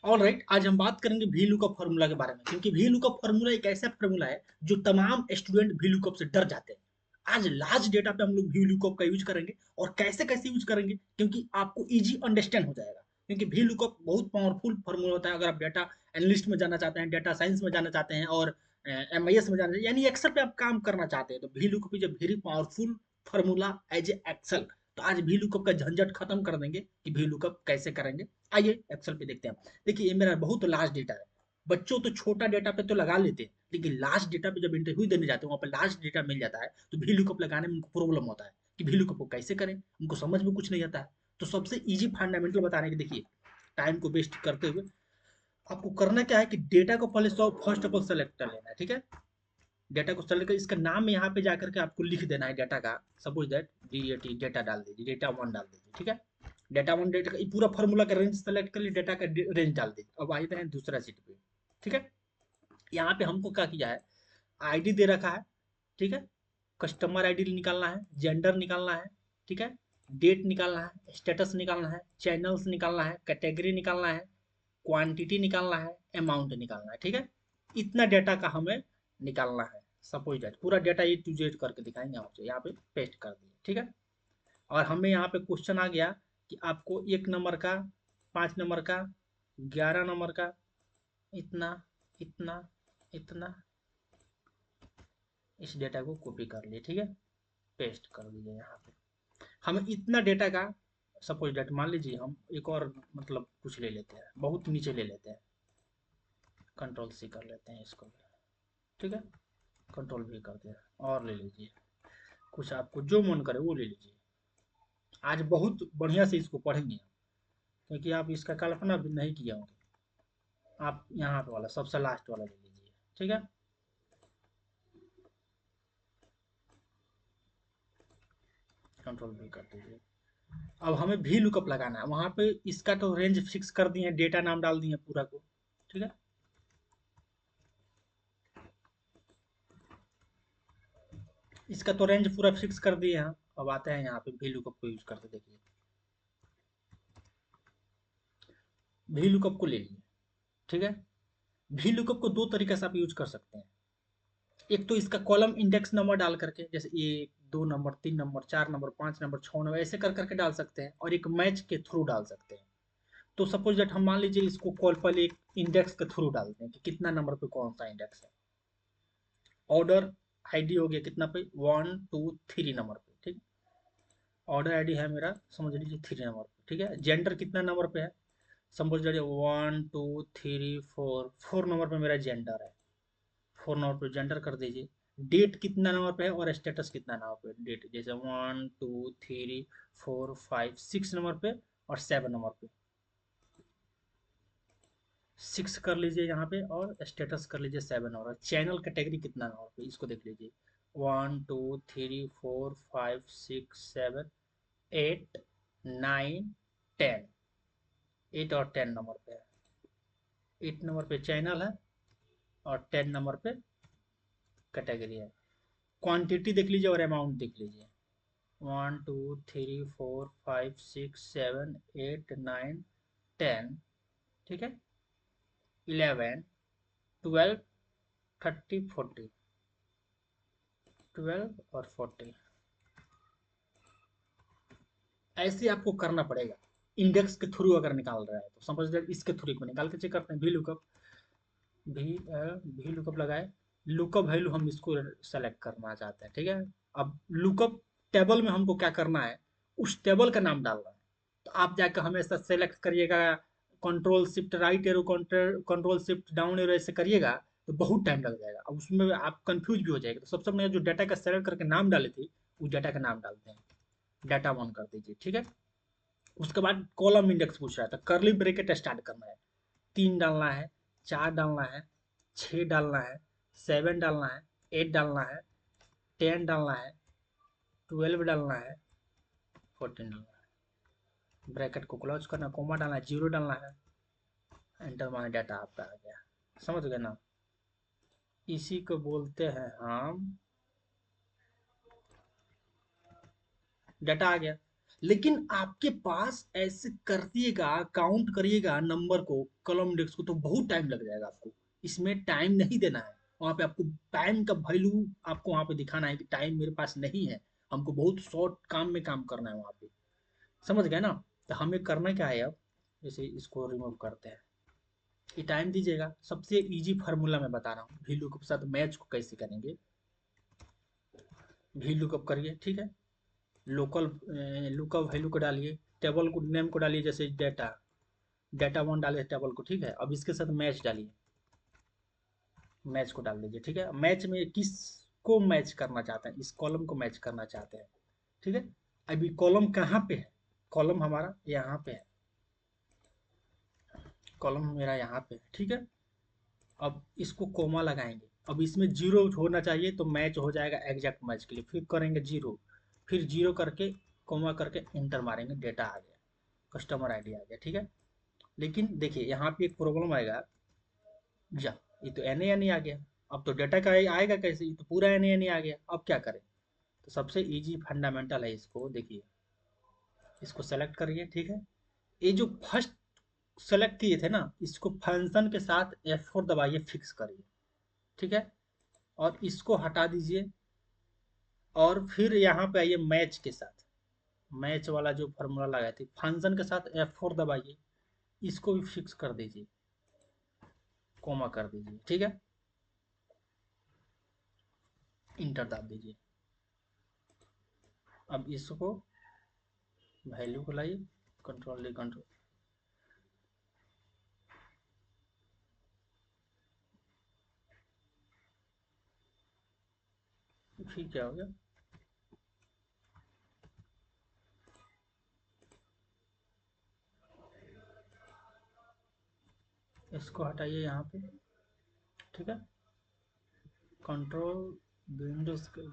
All right, आज हम बात करेंगे वी लुकअप फार्मूला के बारे में, क्योंकि वी लुकअप फार्मूला एक ऐसा फार्मूला है जो तमाम स्टूडेंट वी लुकअप से डर जाते हैं। आज लार्ज डेटा पे हम लोग वी लुकअप का यूज करेंगे और कैसे कैसे यूज करेंगे, क्योंकि आपको इजी अंडरस्टैंड हो जाएगा। क्योंकि वी लुकअप बहुत पावरफुल फार्मूला होता है। अगर आप डेटा एनालिस्ट में जाना चाहते हैं, डेटा साइंस में जाना चाहते हैं और एमआईएस में जाना चाहते हैं, यानी एक्सेल पे आप काम करना चाहते हैं, तो VLOOKUP is a very powerful formula as a Excel. तो आज वी लुकअप का झंझट खत्म कर देंगे कि वी लुकअप कैसे करेंगे। आइए एक्सेल पे देखते हैं। देखिए, ये मेरा बहुत लास्ट डेटा है। बच्चों तो छोटा डेटा पे तो लगा लेते हैं, लेकिन लास्ट डेटा पे जब इंटरव्यू देने जाते हैं, वहाँ पे लास्ट डेटा मिल जाता है, तो वी लुकअप लगाने में उनको प्रॉब्लम होता है कि वी लुकअप को कैसे करें। उनको समझ में कुछ नहीं आता है। तो सबसे इजी फंडामेंटल बताने के, देखिए, टाइम को वेस्ट करते हुए आपको करना क्या है कि डेटा को पहले फर्स्ट ऑफ ऑल सेलेक्ट कर लेना है। ठीक है, डेटा को सेलेक्ट कर इसका नाम यहाँ पे जाकर के आपको लिख देना है डेटा का। सपोज दैट डी डेटा डाल दीजिए, डेटा वन डाल दीजिए। ठीक है, डेटा वन डेटा का पूरा फार्मूला का रेंज सेलेक्ट कर लिए, डेटा का रेंज डाल दीजिए। अब आते हैं दूसरा सीट पे। ठीक है, यहाँ पे हमको क्या किया है, आईडी दे रखा है। ठीक है, कस्टमर आईडी निकालना है, जेंडर निकालना है। ठीक है, डेट निकालना है, स्टेटस निकालना है, चैनल्स निकालना है, कैटेगरी निकालना है, क्वांटिटी निकालना है, अमाउंट निकालना है। ठीक है, इतना डेटा का हमें निकालना है। सपोज दैट पूरा डेटा ए टू जेड करके दिखाएंगे आपसे, यहाँ पे पेस्ट कर दिए। ठीक है, और हमें यहाँ पे क्वेश्चन आ गया कि आपको 1 नंबर का, 5 नंबर का, 11 नंबर का, इतना, इतना, इतना, इस डेटा को कॉपी कर लिए। ठीक है, पेस्ट कर दीजिए यहाँ पे। हमें इतना डेटा का, सपोज डेट मान लीजिए हम एक और मतलब कुछ ले लेते हैं, बहुत नीचे ले लेते हैं, कंट्रोल सी कर लेते हैं इसको भी। ठीक है, कंट्रोल भी कर दिया, और ले लीजिए, कुछ आपको जो मन करे वो ले लीजिए। आज बहुत बढ़िया से इसको पढ़ेंगे, क्योंकि आप इसका कल्पना भी नहीं किया होंगे। आप यहाँ पे वाला सबसे लास्ट वाला ले लीजिए। ठीक है, कंट्रोल भी कर दीजिए। अब हमें भी लुकअप लगाना है, वहां पे इसका तो रेंज फिक्स कर दिए, डेटा नाम डाल दिए पूरा को। ठीक है, इसका तो रेंज पूरा फिक्स कर दिए हैं। अब आते हैं यहाँ पे भी लुकअप को यूज करते, देखिए भी लुकअप को ले लिए। ठीक है, भी लुकअप को दो तरीके से आप यूज कर सकते हैं। एक तो इसका कॉलम इंडेक्स नंबर डाल करके, जैसे 1, 2 number, 3 number, 4 number, 5 number, 6 number, ऐसे कर करके डाल सकते हैं, और एक मैच के थ्रू डाल सकते हैं। तो सपोज दैट हम मान लीजिए इसको कॉल पर एक इंडेक्स के थ्रू डालते हैं कि कितना नंबर पे कौन सा इंडेक्स है। ऑर्डर आईडी हो गया कितना पे, 1, 2, 3 नंबर पे। ठीक, ऑर्डर आईडी है मेरा, समझ लीजिए 3 नंबर पे। ठीक है, जेंडर कितना नंबर पे है, समझ लीजिए 1, 2, 3, 4, 4 नंबर पे मेरा जेंडर है। 4 नंबर पे जेंडर कर दीजिए। डेट कितना नंबर पे है और स्टेटस कितना नंबर पे, डेट जैसे 1, 2, 3, 4, 5, 6 नंबर पे, और 7 नंबर पे। 6 कर लीजिए यहाँ पे, और स्टेटस कर लीजिए 7। और चैनल कैटेगरी कितना नंबर पे, इसको देख लीजिए, 1, 2, 3, 4, 5, 6, 7, 8, 9, 10। 8 और 10 नंबर पे है। 8 नंबर पे चैनल है, और 10 नंबर पे कैटेगरी है। क्वांटिटी देख लीजिए और अमाउंट देख लीजिए, 1, 2, 3, 4, 5, 6, 7, 8, 9, 10। ठीक है, 11, 12, 13, 14, 12 और 14, ऐसे आपको करना पड़ेगा। इंडेक्स के थ्रू अगर निकाल रहा है तो समझ लीजिए इसके थ्रू को निकाल के चेक करते हैं। भी लुकअप, भी लुकअप लगाए, लुकअप वैल्यू हम इसको सेलेक्ट करना चाहते हैं। ठीक है, अब लुकअप टेबल में हमको क्या करना है, उस टेबल का नाम डालना है। तो आप जाकर हमेशा सेलेक्ट करिएगा, control shift right arrow, control shift down arrow, ऐसे करिएगा तो बहुत टाइम लग जाएगा। अब उसमें आप कंफ्यूज भी हो जाएगा। तो सबसे पहले जो डाटा का सेलेक्ट करके नाम डाले थे, उस डाटा का नाम डालते हैं, डाटा वन कर दीजिए। ठीक है, उसके बाद कॉलम इंडेक्स पूछ रहा था, कर्ली ब्रेकेट स्टार्ट करना है, 3 डालना है, 4 डालना है, 6 डालना है, 7 डालना है, 8 डालना है, 10 डालना है, 12 डालना है, 14 डालना है। ब्रैकेट को क्लोज करना, कोमा डालना है, 0 डालना है, एंटर माने डाटा आपका आ गया। समझ गए ना, इसी को बोलते हैं हम, डाटा आ गया। लेकिन आपके पास ऐसे करिएगा, काउंट करिएगा नंबर को, कॉलम इंडेक्स को, तो बहुत टाइम लग जाएगा आपको। इसमें टाइम नहीं देना है, वहाँ पे आपको टाइम का वैल्यू आपको वहाँ पे दिखाना है कि टाइम मेरे पास नहीं है, हमको बहुत शॉर्ट काम में काम करना है वहाँ पे। समझ गए ना? तो हमें करना क्या है अब, जैसे इसको रिमूव करते हैं, ये टाइम दीजिएगा। सबसे इजी फार्मूला मैं बता रहा हूँ, वी लुकअप के साथ मैच को कैसे करेंगे। वी लुकअप करिए, ठीक है, लोकल लुकअप वैल्यू को डालिए, टेबल को नेम को डालिए, जैसे डेटा, डेटा वन डालिए टेबल को, ठीक है। अब इसके साथ मैच डालिए, मैच को डाल दीजिए, ठीक है। मैच में किस को मैच करना चाहते हैं, इस कॉलम को मैच करना चाहते हैं, ठीक है। अभी कॉलम कहाँ पे है, कॉलम हमारा यहाँ पे है, कॉलम मेरा यहाँ पे है, ठीक है। अब इसको कोमा लगाएंगे, अब इसमें जीरो होना चाहिए तो मैच हो जाएगा एग्जैक्ट मैच के लिए, फिर करेंगे जीरो, फिर जीरो करके कोमा करके इंटर मारेंगे, डेटा आ गया, कस्टमर आईडी आ गया, ठीक है। लेकिन देखिए यहाँ पे एक प्रॉब्लम आएगा, जा, ये तो एन एन आ गया, अब तो डेटा का आएगा कैसे, ये तो पूरा एन आ गया, अब क्या करें। तो सबसे इजी फंडामेंटल है, इसको देखिए, इसको सेलेक्ट करिए, ठीक है। ये जो फर्स्ट सेलेक्ट किए थे ना, इसको फंक्शन के साथ F4 दबाइए, फिक्स करिए, ठीक है। और इसको हटा दीजिए, और फिर यहाँ पे आइए मैच के साथ, मैच वाला जो फॉर्मूला लगाए थे फंक्शन के साथ F4 दबाइए, इसको भी फिक्स कर दीजिए, कोमा कर दीजिए, ठीक है। इंटर दाब दीजिए। अब इसको वैल्यू को लाइए, कंट्रोल डी कंट्रोल, फिर क्या हो गया, इसको हटाइए यहाँ पे, ठीक है। कंट्रोल विंडोज के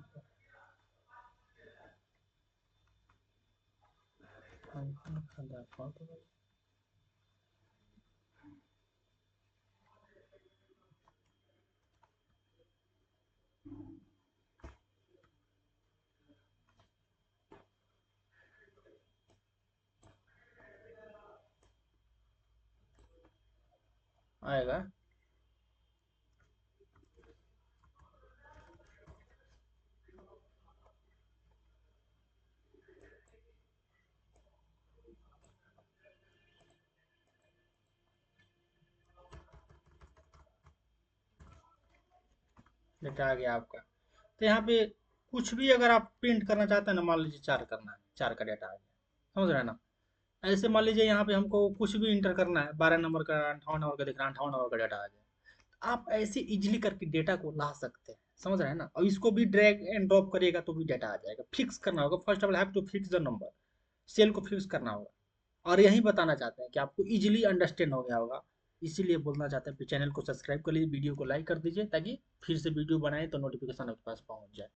आएगा। डेटा आ गया आपका। तो यहाँ पे कुछ भी अगर आप प्रिंट करना चाहते हैं ना, मान लीजिए चार करना है, चार का डेटा आ गया, समझ रहे हैं ना। ऐसे मान लीजिए यहाँ पे हमको कुछ भी इंटर करना है, 12 नंबर का, 58 नंबर का दिख रहा है, 58 नंबर का डेटा आ गया। आप ऐसे इजीली करके डेटा को ला सकते हैं, समझ रहे हैं ना। और इसको भी ड्रैग एंड ड्रॉप करिएगा तो भी डेटा आ जाएगा। फिक्स करना होगा, first of all have to fix the number, cell को फिक्स करना होगा। और यही बताना चाहते हैं कि आपको इजीली अंडरस्टैंड हो गया होगा, इसीलिए बोलना चाहते हैं। चैनल को सब्सक्राइब कर लीजिए, वीडियो को लाइक कर दीजिए, ताकि फिर से वीडियो बनाए तो नोटिफिकेशन आपके पास पहुंच जाए।